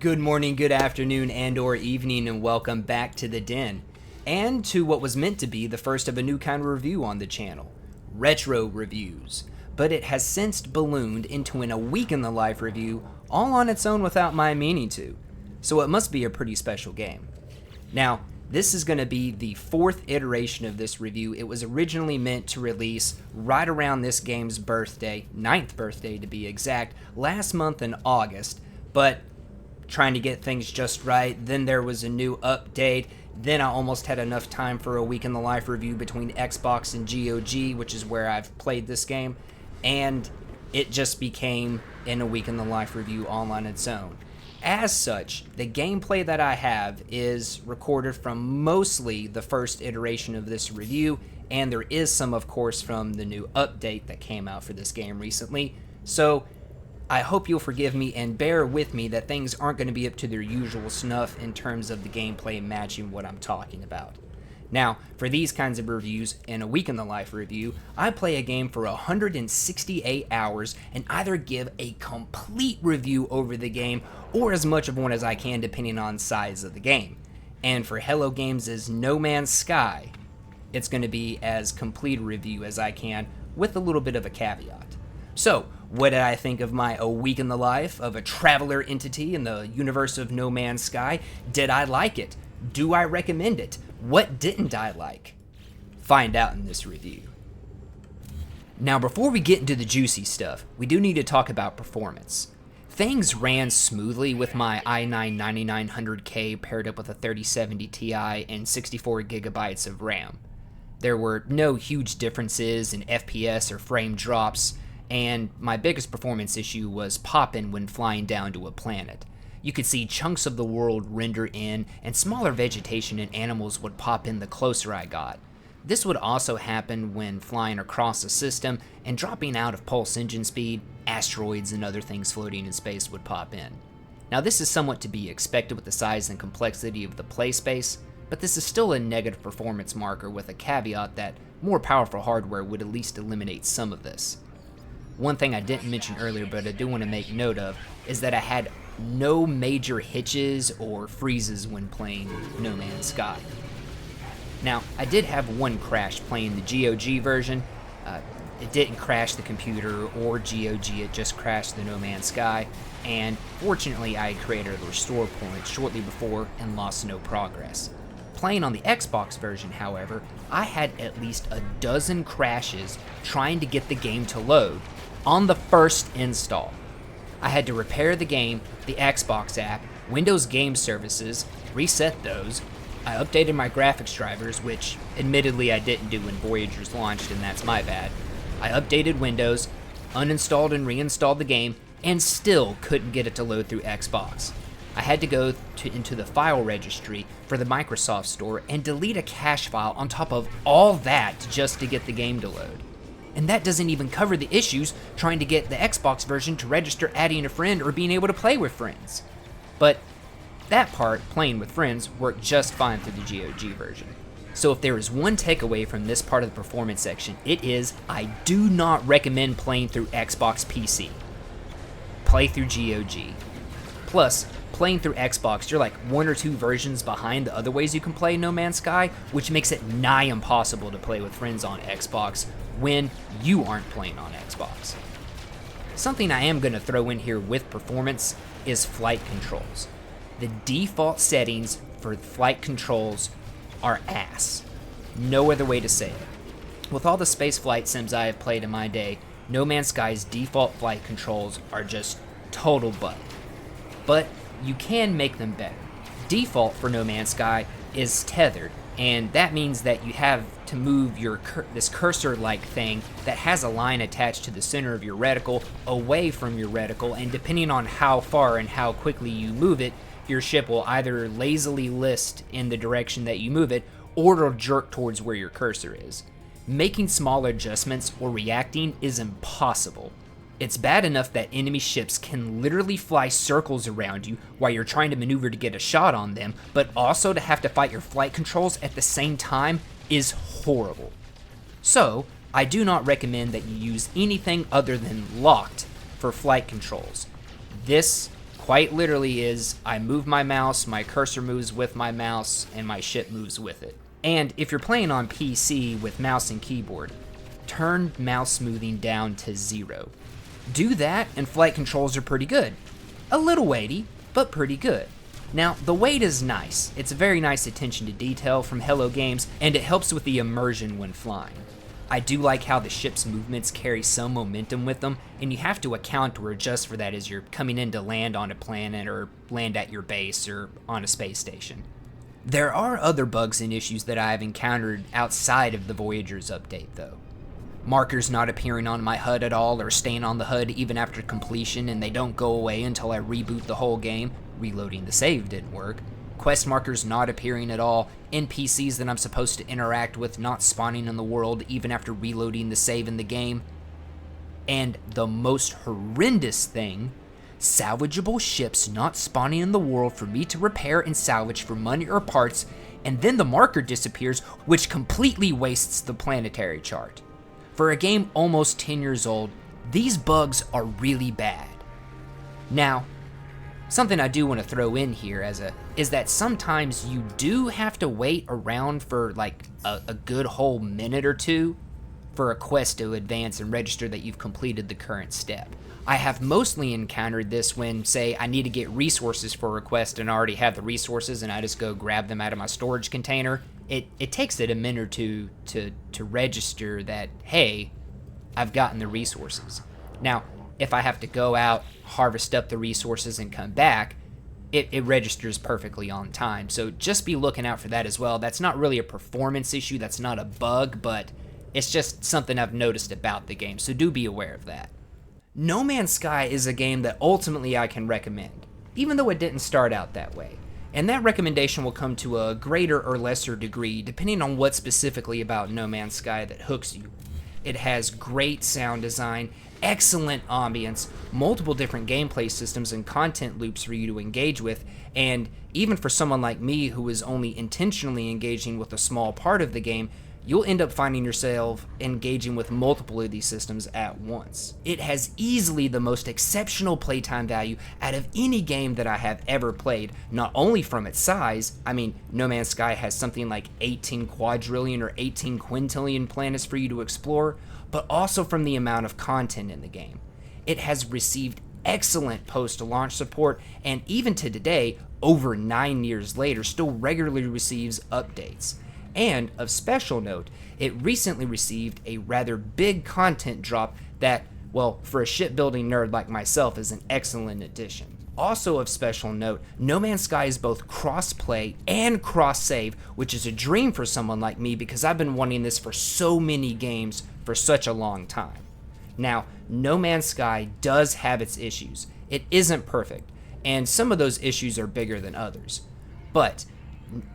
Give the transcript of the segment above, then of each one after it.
Good morning, good afternoon, and or evening, and welcome back to The Den, and to what was meant to be the first of a new kind of review on the channel, Retro Reviews. But it has since ballooned into a week in the life review, all on its own without my meaning to, so it must be a pretty special game. Now, this is going to be the fourth iteration of this review. It was originally meant to release right around this game's birthday, 9th birthday to be exact, last month in August, but trying to get things just right. Then there was a new update. Then I almost had enough time for a week in the life review between Xbox and GOG, which is where I've played this game, and it just became in a week in the life review all on its own. As such, the gameplay that I have is recorded from mostly the first iteration of this review, and there is some, of course, from the new update that came out for this game recently. So I hope you'll forgive me and bear with me that things aren't going to be up to their usual snuff in terms of the gameplay matching what I'm talking about. Now, for these kinds of reviews, in a week in the life review, I play a game for 168 hours and either give a complete review over the game or as much of one as I can depending on size of the game. And for Hello Games' No Man's Sky, it's going to be as complete a review as I can with a little bit of a caveat. So, what did I think of my A Week in the Life of a traveler entity in the universe of No Man's Sky? Did I like it? Do I recommend it? What didn't I like? Find out in this review. Now, before we get into the juicy stuff, we do need to talk about performance. Things ran smoothly with my i9-9900K paired up with a 3070 Ti and 64 gigabytes of RAM. There were no huge differences in FPS or frame drops, and my biggest performance issue was popping when flying down to a planet. You could see chunks of the world render in, and smaller vegetation and animals would pop in the closer I got. This would also happen when flying across a system, and dropping out of pulse engine speed, asteroids and other things floating in space would pop in. Now, this is somewhat to be expected with the size and complexity of the play space, but this is still a negative performance marker with a caveat that more powerful hardware would at least eliminate some of this. One thing I didn't mention earlier, but I do want to make note of, is that I had no major hitches or freezes when playing No Man's Sky. Now, I did have one crash playing the GOG version. It didn't crash the computer or GOG, it just crashed the No Man's Sky, and fortunately I had created a restore point shortly before and lost no progress. Playing on the Xbox version, however, I had at least a dozen crashes trying to get the game to load on the first install. I had to repair the game, the Xbox app, Windows Game Services, reset those. I updated my graphics drivers, which admittedly I didn't do when Voyagers launched, and that's my bad. I updated Windows, uninstalled and reinstalled the game, and still couldn't get it to load through Xbox. I had to go into the file registry for the Microsoft Store and delete a cache file on top of all that just to get the game to load. And that doesn't even cover the issues trying to get the Xbox version to register adding a friend or being able to play with friends. But that part, playing with friends, worked just fine through the GOG version. So if there is one takeaway from this part of the performance section, it is I do not recommend playing through Xbox PC. Play through GOG. Plus, playing through Xbox, you're like one or two versions behind the other ways you can play No Man's Sky, which makes it nigh impossible to play with friends on Xbox when you aren't playing on Xbox. Something I am going to throw in here with performance is flight controls. The default settings for flight controls are ass. No other way to say it. With all the space flight sims I have played in my day, No Man's Sky's default flight controls are just total butt. But you can make them better. Default for No Man's Sky is tethered, and that means that you have to move your this cursor-like thing that has a line attached to the center of your reticle away from your reticle, and depending on how far and how quickly you move it, your ship will either lazily list in the direction that you move it, or it'll jerk towards where your cursor is. Making small adjustments or reacting is impossible. It's bad enough that enemy ships can literally fly circles around you while you're trying to maneuver to get a shot on them, but also to have to fight your flight controls at the same time is horrible. So, I do not recommend that you use anything other than locked for flight controls. This quite literally is I move my mouse, my cursor moves with my mouse, and my ship moves with it. And if you're playing on PC with mouse and keyboard, turn mouse smoothing down to 0. Do that and flight controls are pretty good. A little weighty, but pretty good. Now, the weight is nice. It's a very nice attention to detail from Hello Games, and it helps with the immersion when flying. I do like how the ship's movements carry some momentum with them, and you have to account or adjust for that as you're coming in to land on a planet or land at your base or on a space station. There are other bugs and issues that I have encountered outside of the Voyagers update, though. Markers not appearing on my HUD at all or staying on the HUD even after completion, and they don't go away until I reboot the whole game. Reloading the save didn't work. Quest markers not appearing at all, NPCs that I'm supposed to interact with not spawning in the world even after reloading the save in the game. And the most horrendous thing, salvageable ships not spawning in the world for me to repair and salvage for money or parts, and then the marker disappears, which completely wastes the planetary chart. For a game almost 10 years old, these bugs are really bad. Now, something I do want to throw in here is that sometimes you do have to wait around for like a good whole minute or two for a quest to advance and register that you've completed the current step. I have mostly encountered this when, say, I need to get resources for a quest and I already have the resources and I just go grab them out of my storage container. It takes it a minute or two to register that, hey, I've gotten the resources. Now, if I have to go out, harvest up the resources, and come back, it registers perfectly on time. So just be looking out for that as well. That's not really a performance issue, that's not a bug, but it's just something I've noticed about the game, so do be aware of that. No Man's Sky is a game that ultimately I can recommend, even though it didn't start out that way. And that recommendation will come to a greater or lesser degree depending on what specifically about No Man's Sky that hooks you. It has great sound design, excellent ambience, multiple different gameplay systems and content loops for you to engage with, and even for someone like me who is only intentionally engaging with a small part of the game, you'll end up finding yourself engaging with multiple of these systems at once. It has easily the most exceptional playtime value out of any game that I have ever played, not only from its size. I mean, No Man's Sky has something like 18 quadrillion or 18 quintillion planets for you to explore, but also from the amount of content in the game. It has received excellent post-launch support, and even to today, over 9 years later, still regularly receives updates. And, of special note, it recently received a rather big content drop that, well, for a shipbuilding nerd like myself, is an excellent addition. Also of special note, No Man's Sky is both cross-play and cross-save, which is a dream for someone like me because I've been wanting this for so many games for such a long time. Now, No Man's Sky does have its issues. It isn't perfect, and some of those issues are bigger than others. But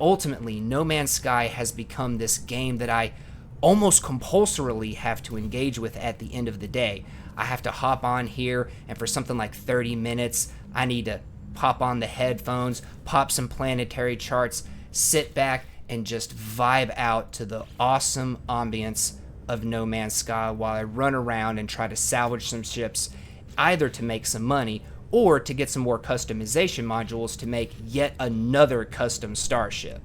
ultimately, No Man's Sky has become this game that I almost compulsorily have to engage with at the end of the day. I have to hop on here, and for something like 30 minutes, I need to pop on the headphones, pop some planetary charts, sit back, and just vibe out to the awesome ambience of No Man's Sky while I run around and try to salvage some ships, either to make some money or to get some more customization modules to make yet another custom starship.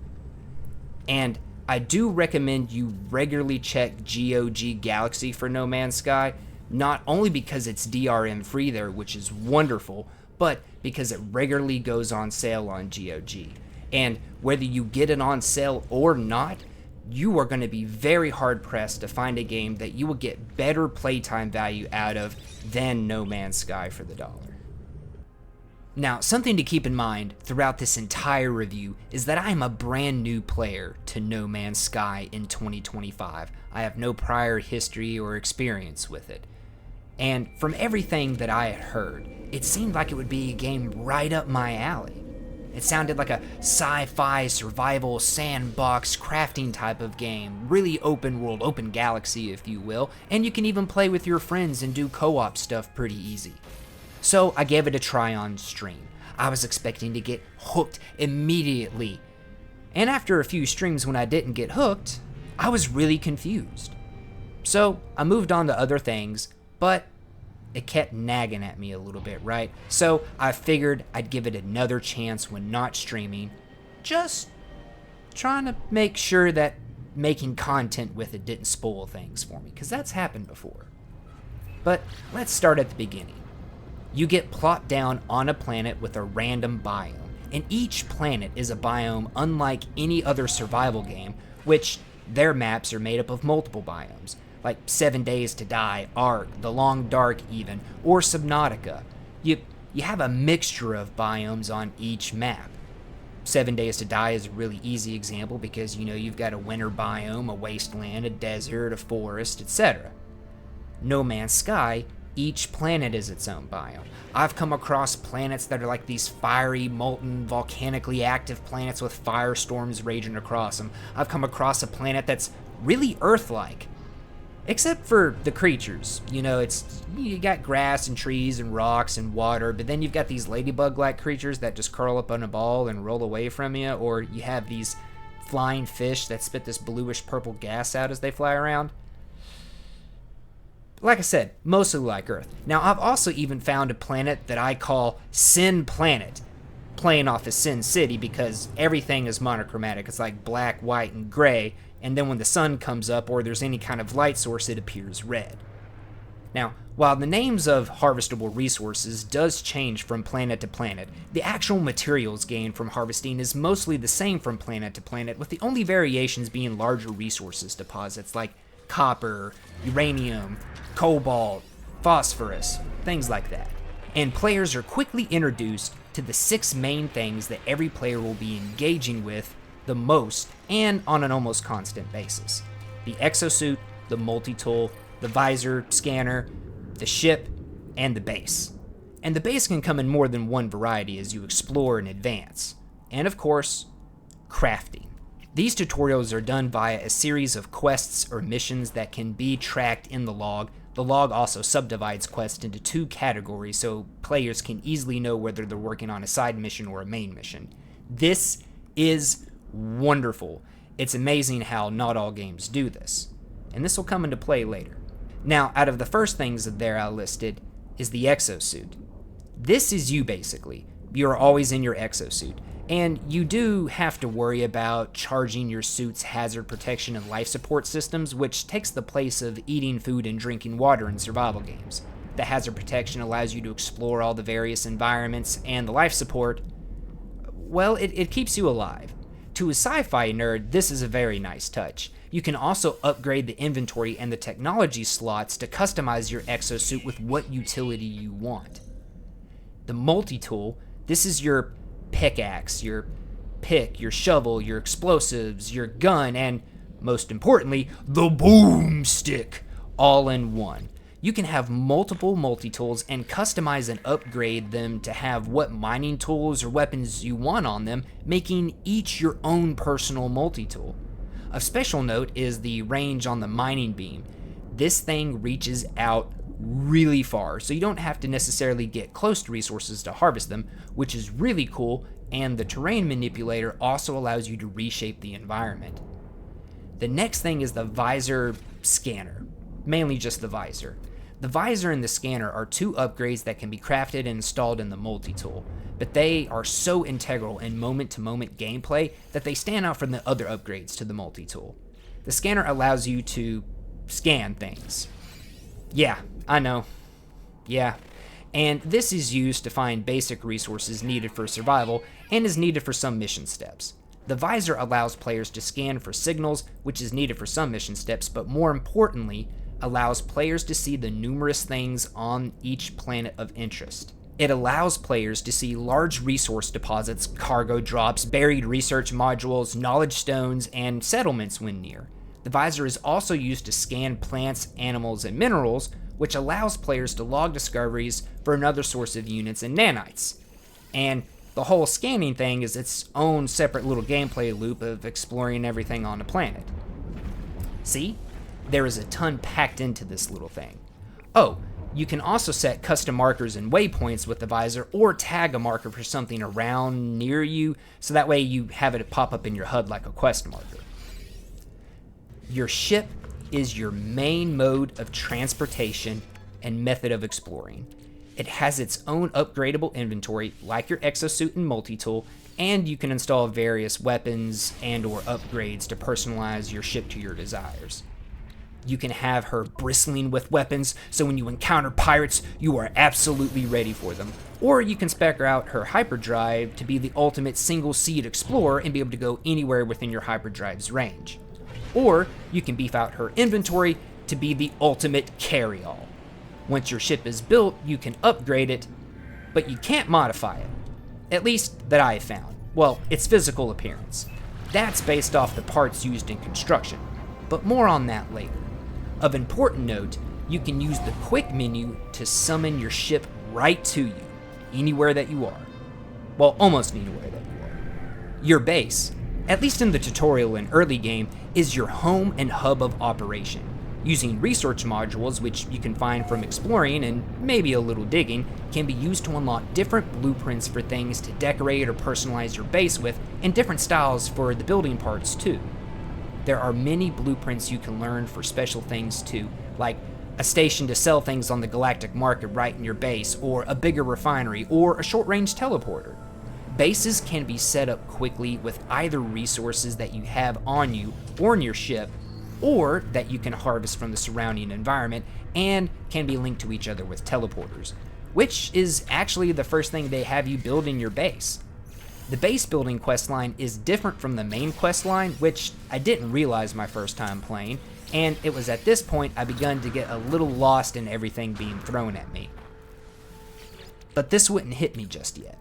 And I do recommend you regularly check GOG Galaxy for No Man's Sky, not only because it's DRM free there, which is wonderful, but because it regularly goes on sale on GOG. And whether you get it on sale or not, you are going to be very hard pressed to find a game that you will get better playtime value out of than No Man's Sky for the dollar. Now, something to keep in mind throughout this entire review is that I am a brand new player to No Man's Sky in 2025. I have no prior history or experience with it. And from everything that I had heard, it seemed like it would be a game right up my alley. It sounded like a sci-fi survival sandbox crafting type of game, really open world, open galaxy if you will, and you can even play with your friends and do co-op stuff pretty easy. So I gave it a try on stream. I was expecting to get hooked immediately. And after a few streams when I didn't get hooked, I was really confused. So I moved on to other things, but it kept nagging at me a little bit, right? So I figured I'd give it another chance when not streaming, just trying to make sure that making content with it didn't spoil things for me, because that's happened before. But let's start at the beginning. You get plopped down on a planet with a random biome, and each planet is a biome unlike any other survival game, which their maps are made up of multiple biomes, like 7 Days to Die, Ark, The Long Dark even, or Subnautica. You have a mixture of biomes on each map. 7 Days to Die is a really easy example because, you've got a winter biome, a wasteland, a desert, a forest, etc. No Man's Sky, each planet is its own biome. I've come across planets that are like these fiery, molten, volcanically active planets with firestorms raging across them. I've come across a planet that's really Earth-like, except for the creatures. You got grass and trees and rocks and water, but then you've got these ladybug-like creatures that just curl up on a ball and roll away from you, or you have these flying fish that spit this bluish-purple gas out as they fly around. Like I said, mostly like Earth. Now, I've also even found a planet that I call Sin Planet, playing off of Sin City because everything is monochromatic. It's like black, white, and gray, and then when the sun comes up or there's any kind of light source, it appears red. Now, while the names of harvestable resources does change from planet to planet, the actual materials gained from harvesting is mostly the same from planet to planet, with the only variations being larger resources deposits like copper, uranium, cobalt, phosphorus, things like that. And players are quickly introduced to the 6 main things that every player will be engaging with the most and on an almost constant basis. The exosuit, the multi-tool, the visor, scanner, the ship, and the base. And the base can come in more than one variety as you explore and advance. And of course, crafting. These tutorials are done via a series of quests or missions that can be tracked in the log. The log also subdivides quests into 2 categories so players can easily know whether they're working on a side mission or a main mission. This is wonderful. It's amazing how not all games do this. And this will come into play later. Now, out of the first things there I listed is the exosuit. This is you basically. You're always in your exosuit. And you do have to worry about charging your suit's hazard protection and life support systems, which takes the place of eating food and drinking water in survival games. The hazard protection allows you to explore all the various environments, and the life support, well, it keeps you alive. To a sci-fi nerd, this is a very nice touch. You can also upgrade the inventory and the technology slots to customize your exosuit with what utility you want. The multi-tool, this is your pickaxe, your pick, your shovel, your explosives, your gun, and most importantly, the boomstick, all in one. You can have multiple multi-tools and customize and upgrade them to have what mining tools or weapons you want on them, making each your own personal multi-tool. Of special note is the range on the mining beam. This thing reaches out really far, so you don't have to necessarily get close to resources to harvest them, which is really cool, and the terrain manipulator also allows you to reshape the environment. The next thing is the visor scanner, mainly just the visor. The visor and the scanner are 2 upgrades that can be crafted and installed in the multi-tool, but they are so integral in moment-to-moment gameplay that they stand out from the other upgrades to the multi-tool. The scanner allows you to scan things. Yeah, I know. Yeah. And this is used to find basic resources needed for survival and is needed for some mission steps. The visor allows players to scan for signals, which is needed for some mission steps, but more importantly, allows players to see the numerous things on each planet of interest. It allows players to see large resource deposits, cargo drops, buried research modules, knowledge stones, and settlements when near. The visor is also used to scan plants, animals, and minerals, which allows players to log discoveries for another source of units and nanites. And the whole scanning thing is its own separate little gameplay loop of exploring everything on the planet. See? There is a ton packed into this little thing. Oh, you can also set custom markers and waypoints with the visor, or tag a marker for something around near you, so that way you have it pop up in your HUD like a quest marker. Your ship is your main mode of transportation and method of exploring. It has its own upgradable inventory like your exosuit and multi-tool, and you can install various weapons and or upgrades to personalize your ship to your desires. You can have her bristling with weapons, so when you encounter pirates, you are absolutely ready for them. Or you can spec out her hyperdrive to be the ultimate single-seat explorer and be able to go anywhere within your hyperdrive's range. Or you can beef out her inventory to be the ultimate carry-all. Once your ship is built, you can upgrade it, but you can't modify it. At least that I have found. Well, its physical appearance. That's based off the parts used in construction, but more on that later. Of important note, you can use the quick menu to summon your ship right to you, anywhere that you are. Well, almost anywhere that you are. Your base, at least in the tutorial and early game, is your home and hub of operation. Using research modules, which you can find from exploring and maybe a little digging, can be used to unlock different blueprints for things to decorate or personalize your base with, and different styles for the building parts too. There are many blueprints you can learn for special things too, like a station to sell things on the galactic market right in your base, or a bigger refinery, or a short-range teleporter. Bases can be set up quickly with either resources that you have on you or in your ship, or that you can harvest from the surrounding environment, and can be linked to each other with teleporters, which is actually the first thing they have you build in your base. The base building questline is different from the main questline, which I didn't realize my first time playing, and it was at this point I begun to get a little lost in everything being thrown at me. But this wouldn't hit me just yet.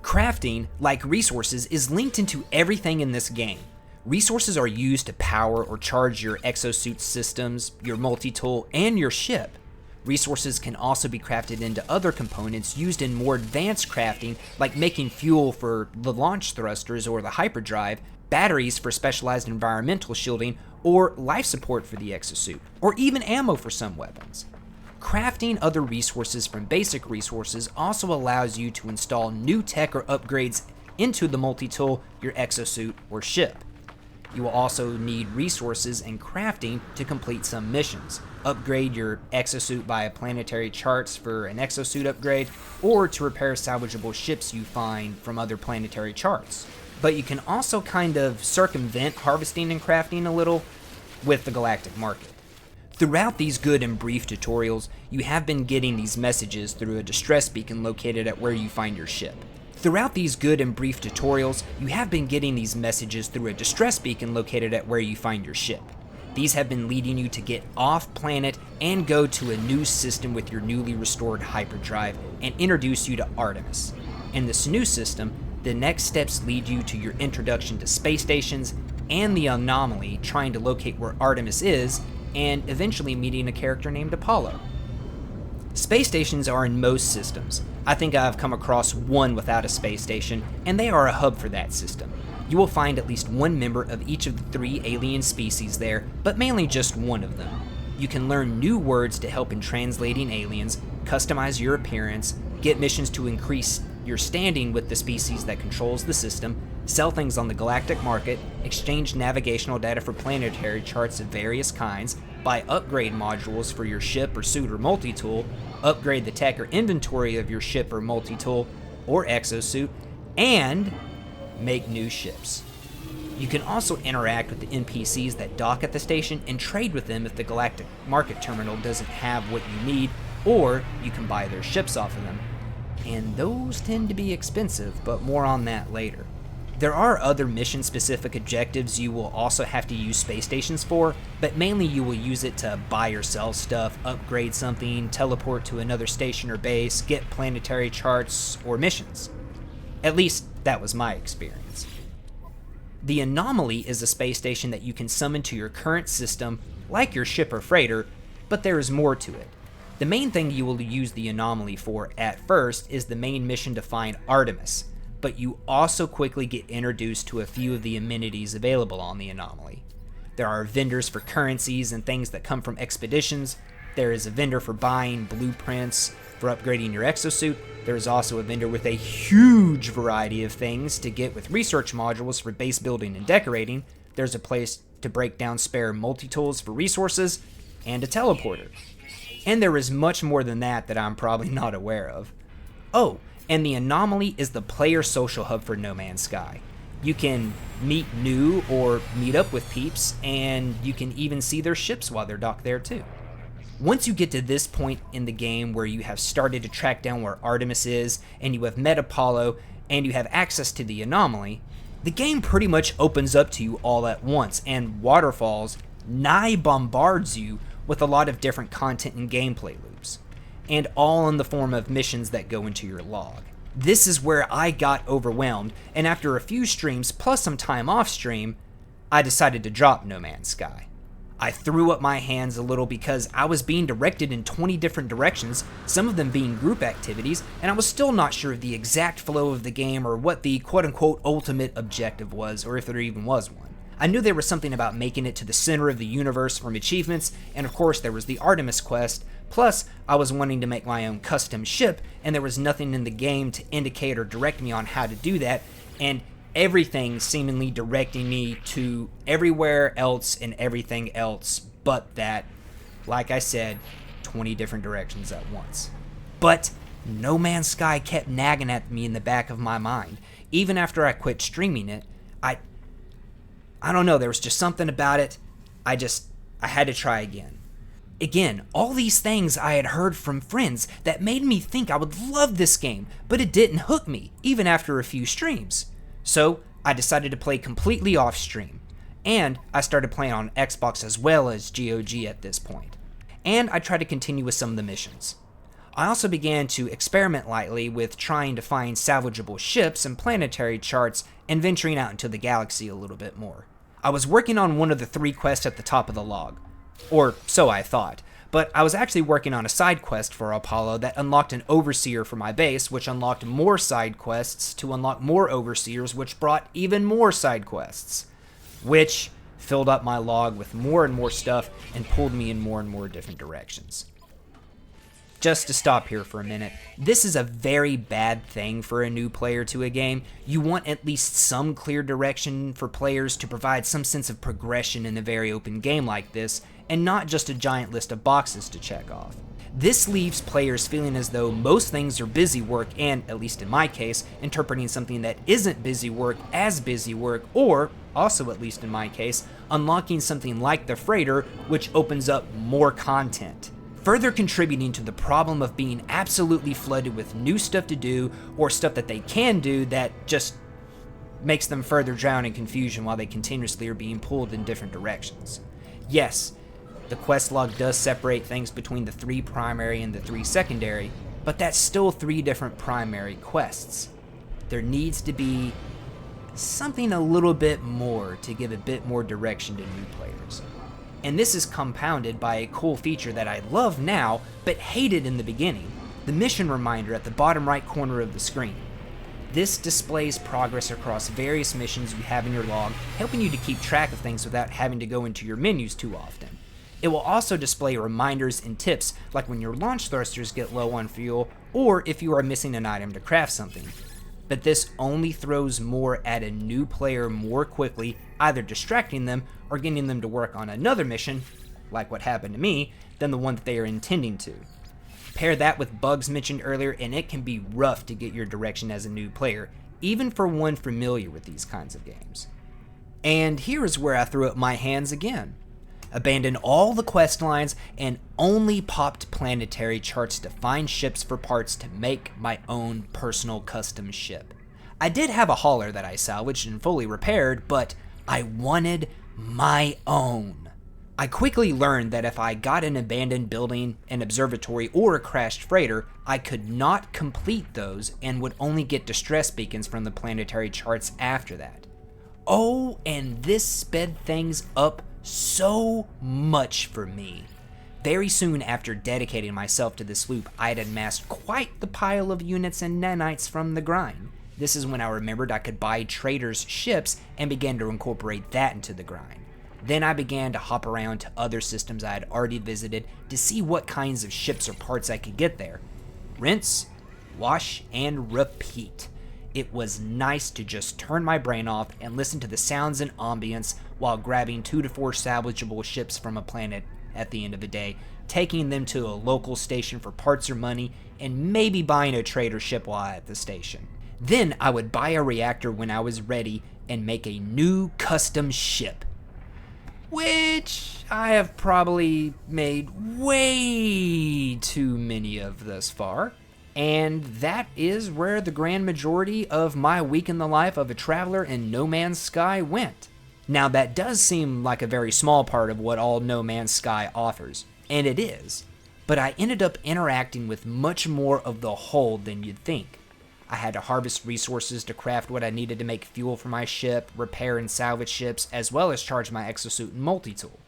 Crafting, like resources, is linked into everything in this game. Resources are used to power or charge your exosuit systems, your multi-tool, and your ship. Resources can also be crafted into other components used in more advanced crafting, like making fuel for the launch thrusters or the hyperdrive, batteries for specialized environmental shielding, or life support for the exosuit, or even ammo for some weapons. Crafting other resources from basic resources also allows you to install new tech or upgrades into the multi-tool, your exosuit, or ship. You will also need resources and crafting to complete some missions, upgrade your exosuit via planetary charts for an exosuit upgrade, or to repair salvageable ships you find from other planetary charts. But you can also kind of circumvent harvesting and crafting a little with the galactic market. Throughout these good and brief tutorials, you have been getting these messages through a distress beacon located at where you find your ship. These have been leading you to get off planet and go to a new system with your newly restored hyperdrive and introduce you to Artemis. In this new system, the next steps lead you to your introduction to space stations and the anomaly, trying to locate where Artemis is, and eventually meeting a character named Apollo. Space stations are in most systems. I think I've come across one without a space station, and they are a hub for that system. You will find at least one member of each of the 3 alien species there, but mainly just one of them. You can learn new words to help in translating aliens, customize your appearance, get missions to increase your standing with the species that controls the system, sell things on the galactic market, exchange navigational data for planetary charts of various kinds, buy upgrade modules for your ship or suit or multi-tool, upgrade the tech or inventory of your ship or multi-tool or exosuit, and make new ships. You can also interact with the NPCs that dock at the station and trade with them if the galactic market terminal doesn't have what you need, or you can buy their ships off of them. And those tend to be expensive, but more on that later. There are other mission-specific objectives you will also have to use space stations for, but mainly you will use it to buy or sell stuff, upgrade something, teleport to another station or base, get planetary charts, or missions. At least, that was my experience. The Anomaly is a space station that you can summon to your current system, like your ship or freighter, but there is more to it. The main thing you will use the Anomaly for at first is the main mission to find Artemis, but you also quickly get introduced to a few of the amenities available on the Anomaly. There are vendors for currencies and things that come from expeditions. There is a vendor for buying blueprints for upgrading your exosuit. There is also a vendor with a huge variety of things to get with research modules for base building and decorating. There's a place to break down spare multi-tools for resources, and a teleporter. And there is much more than that I'm probably not aware of. Oh, and the Anomaly is the player social hub for No Man's Sky. You can meet new or meet up with peeps, and you can even see their ships while they're docked there too. Once you get to this point in the game where you have started to track down where Artemis is, and you have met Apollo, and you have access to the Anomaly, the game pretty much opens up to you all at once, and Waterfalls nigh bombards you with a lot of different content and gameplay loops, and all in the form of missions that go into your log. This is where I got overwhelmed, and after a few streams plus some time off stream, I decided to drop No Man's Sky. I threw up my hands a little because I was being directed in 20 different directions, some of them being group activities, and I was still not sure of the exact flow of the game or what the quote-unquote ultimate objective was, or if there even was one. I knew there was something about making it to the center of the universe from achievements, and of course there was the Artemis quest, plus I was wanting to make my own custom ship, and there was nothing in the game to indicate or direct me on how to do that, and everything seemingly directing me to everywhere else and everything else but that, like I said, 20 different directions at once. But No Man's Sky kept nagging at me in the back of my mind. Even after I quit streaming it, I don't know, there was just something about it. I had to try again. Again, all these things I had heard from friends that made me think I would love this game, but it didn't hook me, even after a few streams. So I decided to play completely off stream, and I started playing on Xbox as well as GOG at this point. And I tried to continue with some of the missions. I also began to experiment lightly with trying to find salvageable ships and planetary charts and venturing out into the galaxy a little bit more. I was working on one of the 3 quests at the top of the log, or so I thought, but I was actually working on a side quest for Apollo that unlocked an overseer for my base, which unlocked more side quests to unlock more overseers, which brought even more side quests, which filled up my log with more and more stuff and pulled me in more and more different directions. Just to stop here for a minute, this is a very bad thing for a new player to a game. You want at least some clear direction for players to provide some sense of progression in a very open game like this, and not just a giant list of boxes to check off. This leaves players feeling as though most things are busy work and, at least in my case, interpreting something that isn't busy work as busy work, or, also at least in my case, unlocking something like the freighter, which opens up more content, further contributing to the problem of being absolutely flooded with new stuff to do, or stuff that they can do that just makes them further drown in confusion while they continuously are being pulled in different directions. Yes, the quest log does separate things between the 3 primary and the 3 secondary, but that's still 3 different primary quests. There needs to be something a little bit more to give a bit more direction to new players. And this is compounded by a cool feature that I love now, but hated in the beginning, the mission reminder at the bottom right corner of the screen. This displays progress across various missions you have in your log, helping you to keep track of things without having to go into your menus too often. It will also display reminders and tips, like when your launch thrusters get low on fuel, or if you are missing an item to craft something. But this only throws more at a new player more quickly, either distracting them or getting them to work on another mission, like what happened to me, than the one that they are intending to. Pair that with bugs mentioned earlier, and it can be rough to get your direction as a new player, even for one familiar with these kinds of games. And here is where I threw up my hands again. Abandoned all the quest lines and only popped planetary charts to find ships for parts to make my own personal custom ship. I did have a hauler that I salvaged and fully repaired, but I wanted my own. I quickly learned that if I got an abandoned building, an observatory, or a crashed freighter, I could not complete those and would only get distress beacons from the planetary charts after that. Oh, and this sped things up so much for me. Very soon after dedicating myself to this loop, I had amassed quite the pile of units and nanites from the grind. This is when I remembered I could buy traders' ships and began to incorporate that into the grind. Then I began to hop around to other systems I had already visited to see what kinds of ships or parts I could get there. Rinse, wash, and repeat. It was nice to just turn my brain off and listen to the sounds and ambience while grabbing 2 to 4 salvageable ships from a planet at the end of the day, taking them to a local station for parts or money, and maybe buying a trader ship while at the station. Then I would buy a reactor when I was ready and make a new custom ship, which I have probably made way too many of thus far. And that is where the grand majority of my week in the life of a traveler in No Man's Sky went. Now that does seem like a very small part of what all No Man's Sky offers, and it is, but I ended up interacting with much more of the whole than you'd think. I had to harvest resources to craft what I needed to make fuel for my ship, repair and salvage ships, as well as charge my exosuit and multi-tool.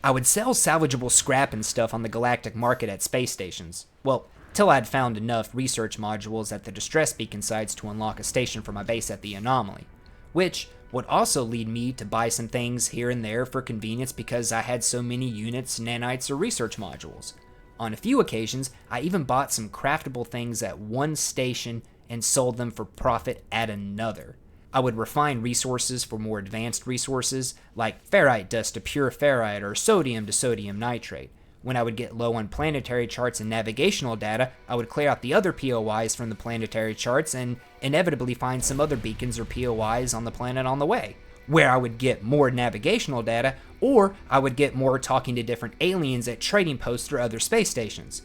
I would sell salvageable scrap and stuff on the galactic market at space stations. Well, till I'd found enough research modules at the distress beacon sites to unlock a station for my base at the anomaly, which would also lead me to buy some things here and there for convenience because I had so many units, nanites, or research modules. On a few occasions, I even bought some craftable things at one station and sold them for profit at another. I would refine resources for more advanced resources, like ferrite dust to pure ferrite or sodium to sodium nitrate. When I would get low on planetary charts and navigational data, I would clear out the other POIs from the planetary charts and inevitably find some other beacons or POIs on the planet on the way, where I would get more navigational data, or I would get more talking to different aliens at trading posts or other space stations.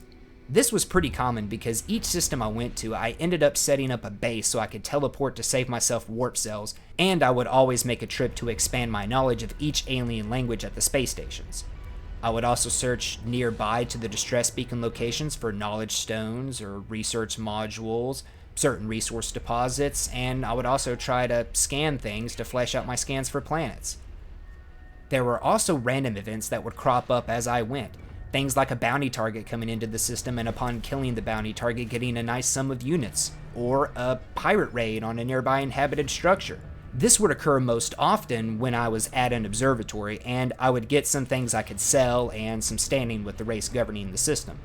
This was pretty common because each system I went to, I ended up setting up a base so I could teleport to save myself warp cells, and I would always make a trip to expand my knowledge of each alien language at the space stations. I would also search nearby to the distress beacon locations for knowledge stones or research modules, certain resource deposits, and I would also try to scan things to flesh out my scans for planets. There were also random events that would crop up as I went, things like a bounty target coming into the system and upon killing the bounty target getting a nice sum of units, or a pirate raid on a nearby inhabited structure. This would occur most often when I was at an observatory, and I would get some things I could sell and some standing with the race governing the system.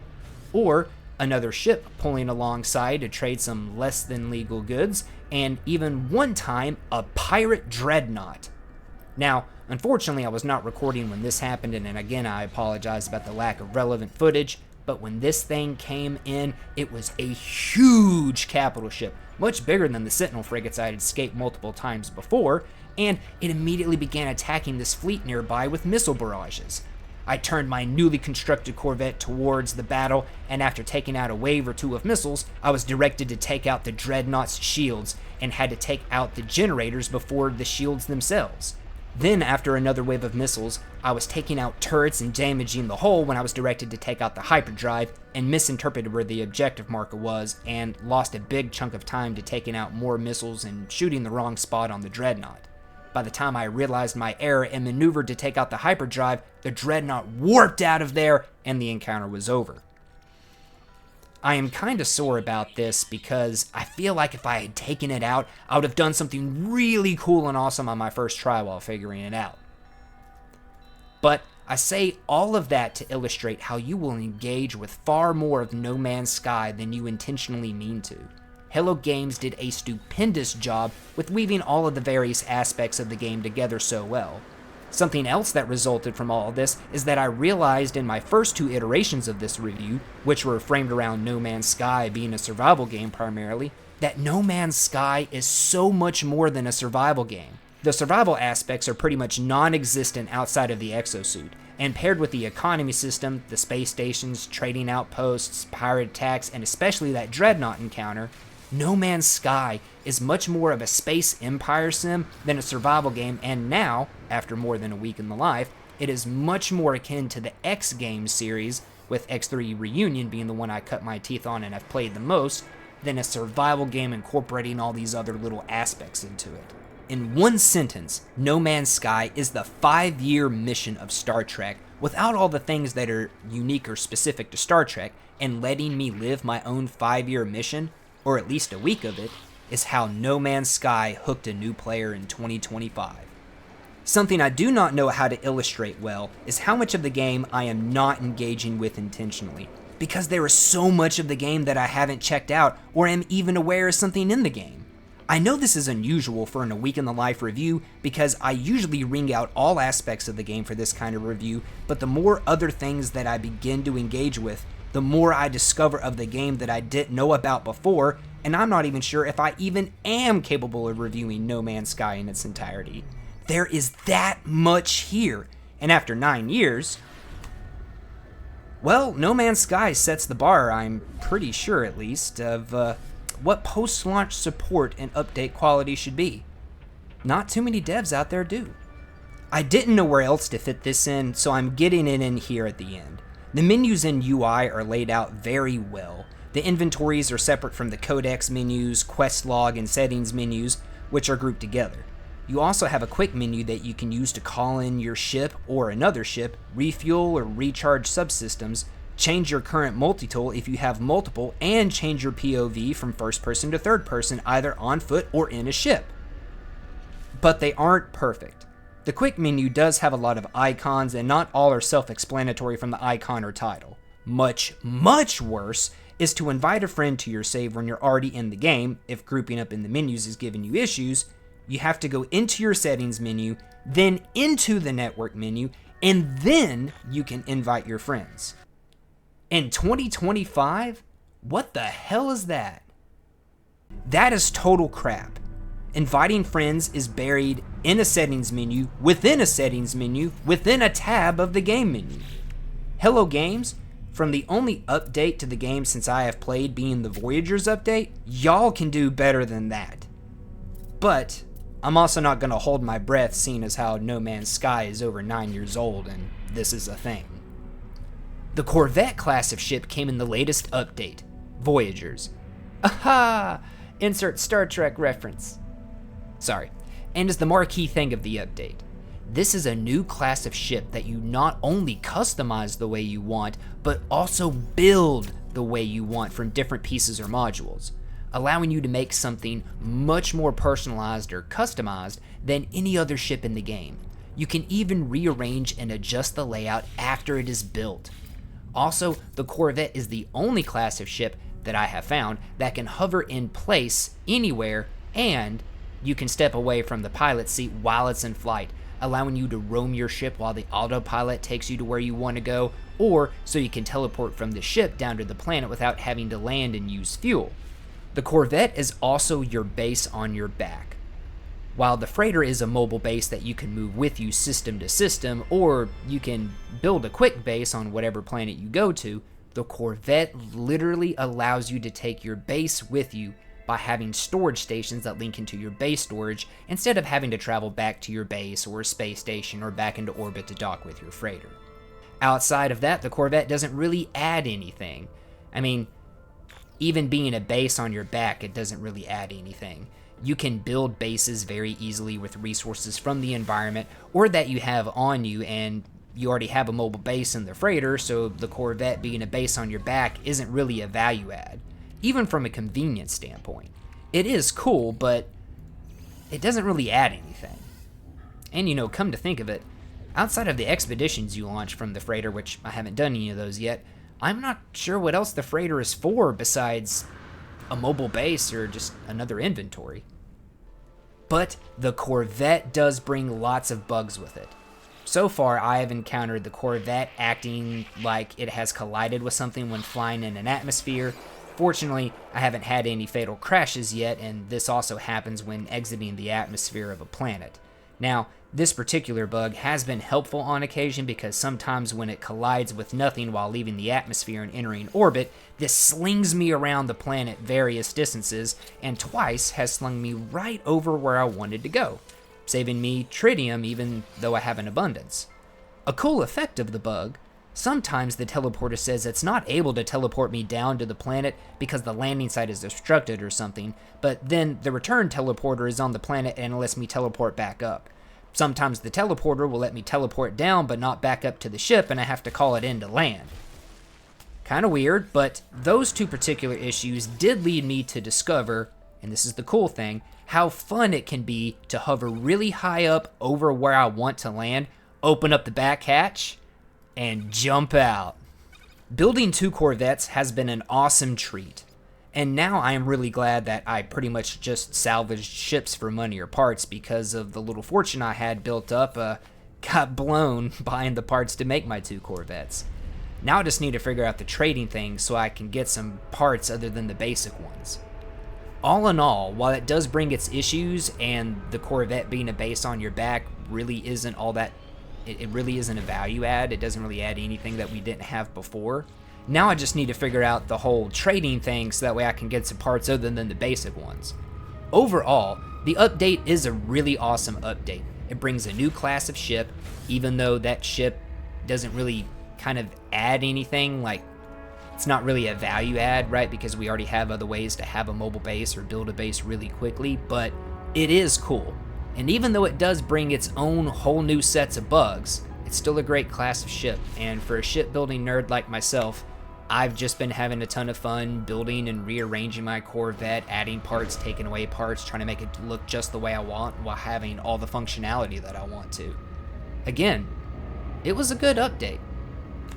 Or another ship pulling alongside to trade some less than legal goods, and even one time, a pirate dreadnought. Now, unfortunately, I was not recording when this happened, and again, I apologize about the lack of relevant footage, but when this thing came in, it was a huge capital ship, much bigger than the Sentinel frigates I had escaped multiple times before, and it immediately began attacking this fleet nearby with missile barrages. I turned my newly constructed Corvette towards the battle, and after taking out a wave or two of missiles, I was directed to take out the Dreadnought's shields, and had to take out the generators before the shields themselves. Then, after another wave of missiles, I was taking out turrets and damaging the hull when I was directed to take out the hyperdrive, and misinterpreted where the objective marker was, and lost a big chunk of time to taking out more missiles and shooting the wrong spot on the Dreadnought. By the time I realized my error and maneuvered to take out the hyperdrive, the Dreadnought warped out of there, and the encounter was over. I am kinda sore about this because I feel like if I had taken it out, I would have done something really cool and awesome on my first try while figuring it out. But I say all of that to illustrate how you will engage with far more of No Man's Sky than you intentionally mean to. Hello Games did a stupendous job with weaving all of the various aspects of the game together so well. Something else that resulted from all of this is that I realized in my first two iterations of this review, which were framed around No Man's Sky being a survival game primarily, that No Man's Sky is so much more than a survival game. The survival aspects are pretty much non-existent outside of the exosuit, and paired with the economy system, the space stations, trading outposts, pirate attacks, and especially that Dreadnought encounter, No Man's Sky is much more of a space empire sim than a survival game, and now, after more than a week in the life, it is much more akin to the X Games series, with X3 Reunion being the one I cut my teeth on and have played the most, than a survival game incorporating all these other little aspects into it. In one sentence, No Man's Sky is the 5-year mission of Star Trek, without all the things that are unique or specific to Star Trek, and letting me live my own 5-year mission, or at least a week of it, is how No Man's Sky hooked a new player in 2025. Something I do not know how to illustrate well is how much of the game I am not engaging with intentionally, because there is so much of the game that I haven't checked out or am even aware is something in the game. I know this is unusual for a week in the life review because I usually ring out all aspects of the game for this kind of review, but the more other things that I begin to engage with, the more I discover of the game that I didn't know about before, and I'm not even sure if I even am capable of reviewing No Man's Sky in its entirety. There is that much here, and after 9 years, well, No Man's Sky sets the bar, I'm pretty sure at least, of what post-launch support and update quality should be. Not too many devs out there do. I didn't know where else to fit this in, so I'm getting it in here at the end. The menus and UI are laid out very well. The inventories are separate from the codex menus, quest log, and settings menus, which are grouped together. You also have a quick menu that you can use to call in your ship or another ship, refuel or recharge subsystems, change your current multi-tool if you have multiple, and change your POV from first person to third person either on foot or in a ship. But they aren't perfect. The quick menu does have a lot of icons, and not all are self-explanatory from the icon or title. Much, much worse is to invite a friend to your save when you're already in the game. If grouping up in the menus is giving you issues, you have to go into your settings menu, then into the network menu, and then you can invite your friends. In 2025? What the hell is that? That is total crap. Inviting friends is buried in a settings menu, within a settings menu, within a tab of the game menu. Hello Games, from the only update to the game since I have played being the Voyagers update, y'all can do better than that. But I'm also not going to hold my breath seeing as how No Man's Sky is over 9 years old and this is a thing. The Corvette class of ship came in the latest update, Voyagers. Aha! Insert Star Trek reference. Sorry. And is the marquee thing of the update. This is a new class of ship that you not only customize the way you want, but also build the way you want from different pieces or modules, allowing you to make something much more personalized or customized than any other ship in the game. You can even rearrange and adjust the layout after it is built. Also, the Corvette is the only class of ship that I have found that can hover in place anywhere, and you can step away from the pilot seat while it's in flight, allowing you to roam your ship while the autopilot takes you to where you want to go, or so you can teleport from the ship down to the planet without having to land and use fuel. The Corvette is also your base on your back. While the freighter is a mobile base that you can move with you system to system, or you can build a quick base on whatever planet you go to, the Corvette literally allows you to take your base with you by having storage stations that link into your base storage instead of having to travel back to your base or a space station or back into orbit to dock with your freighter. Outside of that, the Corvette doesn't really add anything. I mean, even being a base on your back, it doesn't really add anything. You can build bases very easily with resources from the environment or that you have on you, and you already have a mobile base in the freighter, so the Corvette being a base on your back isn't really a value add, even from a convenience standpoint. It is cool, but it doesn't really add anything. And come to think of it, outside of the expeditions you launch from the freighter, which I haven't done any of those yet, I'm not sure what else the freighter is for besides a mobile base or just another inventory. But the Corvette does bring lots of bugs with it. So far, I have encountered the Corvette acting like it has collided with something when flying in an atmosphere. Fortunately, I haven't had any fatal crashes yet, and this also happens when exiting the atmosphere of a planet. Now, this particular bug has been helpful on occasion because sometimes when it collides with nothing while leaving the atmosphere and entering orbit, this slings me around the planet various distances, and twice has slung me right over where I wanted to go, saving me tritium even though I have an abundance. A cool effect of the bug, sometimes the teleporter says it's not able to teleport me down to the planet because the landing site is obstructed or something, but then the return teleporter is on the planet and it lets me teleport back up. Sometimes the teleporter will let me teleport down but not back up to the ship, and I have to call it in to land. Kinda weird, but those two particular issues did lead me to discover, and this is the cool thing, how fun it can be to hover really high up over where I want to land, open up the back hatch, and jump out. Building two Corvettes has been an awesome treat. And now I am really glad that I pretty much just salvaged ships for money or parts, because of the little fortune I had built up got blown buying the parts to make my 2 Corvettes. Now I just need to figure out the trading thing so I can get some parts other than the basic ones. All in all, while it does bring its issues, and the Corvette being a base on your back really isn't all that, it really isn't a value add, it doesn't really add anything that we didn't have before. Now I just need to figure out the whole trading thing so that way I can get some parts other than the basic ones. Overall, the update is a really awesome update. It brings a new class of ship, even though that ship doesn't really kind of add anything, like it's not really a value add, right? Because we already have other ways to have a mobile base or build a base really quickly, but it is cool. And even though it does bring its own whole new sets of bugs, it's still a great class of ship. And for a shipbuilding nerd like myself, I've just been having a ton of fun building and rearranging my Corvette, adding parts, taking away parts, trying to make it look just the way I want while having all the functionality that I want to. Again, it was a good update.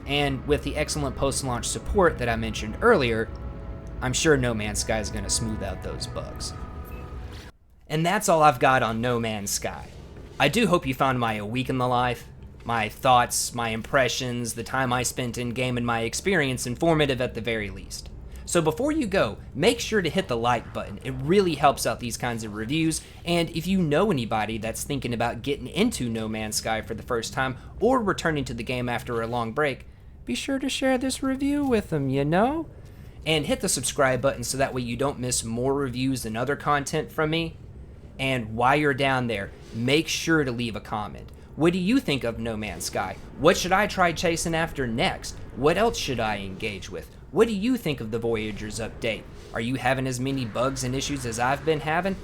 And with the excellent post-launch support that I mentioned earlier, I'm sure No Man's Sky is going to smooth out those bugs. And that's all I've got on No Man's Sky. I do hope you found my A Week in the Life, my thoughts, my impressions, the time I spent in game, and my experience informative at the very least. So before you go, make sure to hit the like button. It really helps out these kinds of reviews, and if you know anybody that's thinking about getting into No Man's Sky for the first time or returning to the game after a long break, be sure to share this review with them, you know? And hit the subscribe button so that way you don't miss more reviews and other content from me. And while you're down there, make sure to leave a comment. What do you think of No Man's Sky? What should I try chasing after next? What else should I engage with? What do you think of the Voyagers update? Are you having as many bugs and issues as I've been having?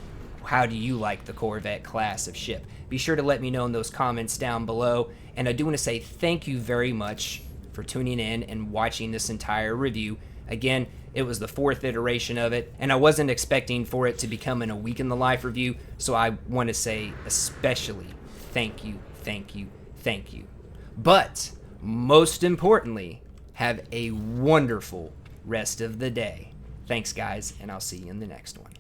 How do you like the Corvette class of ship? Be sure to let me know in those comments down below. And I do want to say thank you very much for tuning in and watching this entire review. Again, it was the 4th iteration of it, and I wasn't expecting for it to become an A Week in the Life review, so I want to say especially thank you, thank you, thank you. But most importantly, have a wonderful rest of the day. Thanks, guys, and I'll see you in the next one.